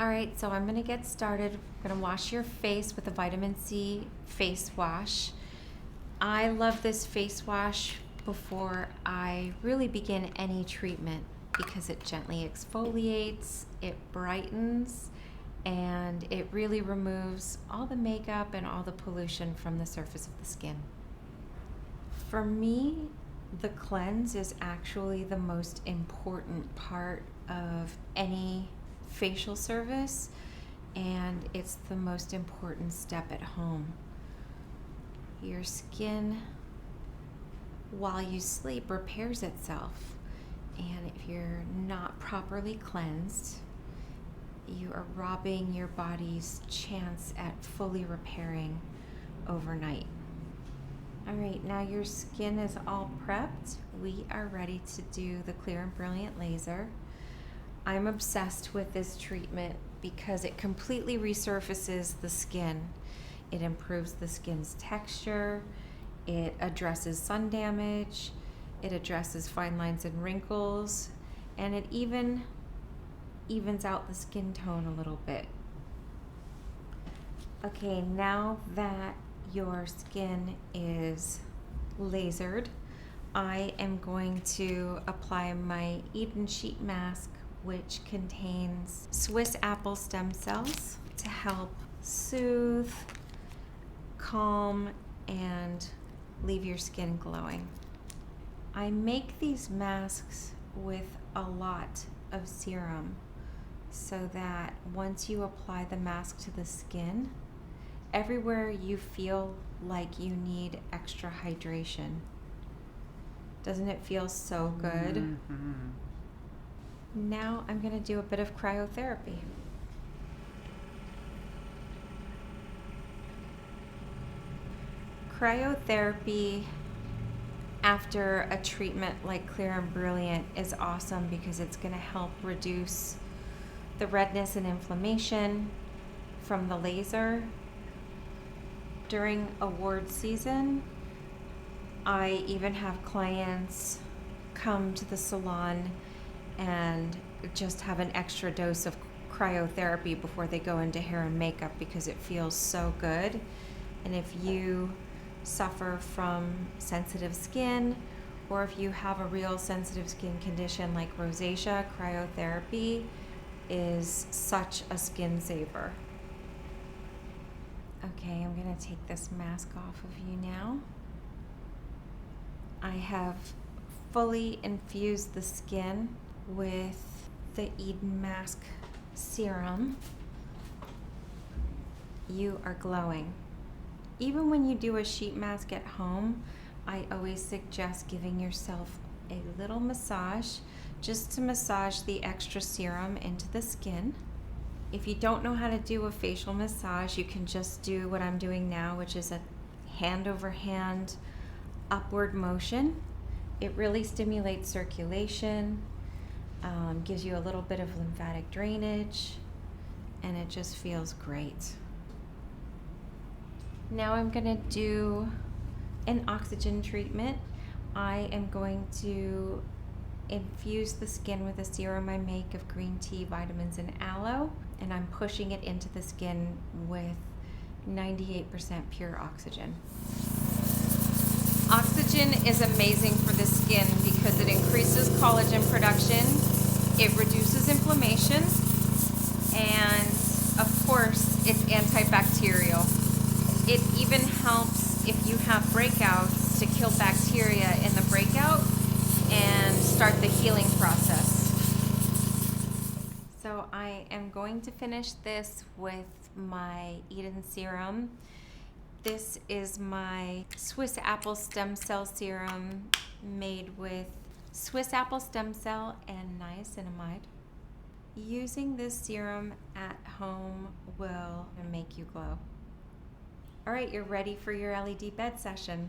All right, so I'm gonna get started. I'm gonna wash your face with a vitamin C face wash. I love this face wash before I really begin any treatment because it gently exfoliates, it brightens, and it really removes all the makeup and all the pollution from the surface of the skin. For me, the cleanse is actually the most important part of any facial service, and it's the most important step at home. Your skin, while you sleep, repairs itself, and if you're not properly cleansed, you are robbing your body's chance at fully repairing overnight. All right, now your skin is all prepped. We are ready to do the Clear and Brilliant laser. I'm obsessed with this treatment because it completely resurfaces the skin. It improves the skin's texture, it addresses sun damage, it addresses fine lines and wrinkles, and it even evens out the skin tone a little bit. Okay, now that your skin is lasered, I am going to apply my Eden Sheet Mask, which contains Swiss apple stem cells to help soothe, calm, and leave your skin glowing. I make these masks with a lot of serum so that once you apply the mask to the skin, everywhere you feel like you need extra hydration. Doesn't it feel so good? Mm-hmm. Now I'm going to do a bit of cryotherapy. Cryotherapy after a treatment like Clear and Brilliant is awesome because it's going to help reduce the redness and inflammation from the laser. During award season, I even have clients come to the salon and just have an extra dose of cryotherapy before they go into hair and makeup because it feels so good. And if you suffer from sensitive skin, or if you have a real sensitive skin condition like rosacea, cryotherapy is such a skin saver. Okay, I'm gonna take this mask off of you now. I have fully infused the skin with the Eden Mask serum. You are glowing. Even when you do a sheet mask at home, I always suggest giving yourself a little massage just to massage the extra serum into the skin. If you don't know how to do a facial massage, you can just do what I'm doing now, which is a hand over hand upward motion. It really stimulates circulation, gives you a little bit of lymphatic drainage, and it just feels great. Now I'm going to do an oxygen treatment. I am going to infuse the skin with a serum I make of green tea, vitamins, and aloe, and I'm pushing it into the skin with 98% pure oxygen. Oxygen is amazing for the skin because it increases collagen production, it reduces inflammation, and of course, it's antibacterial. It even helps if you have breakouts to kill bacteria in the breakout and start the healing process. So I am going to finish this with my Eden serum. This is my Swiss apple stem cell serum made with Swiss apple stem cell and niacinamide. Using this serum at home will make you glow. All right, you're ready for your LED bed session.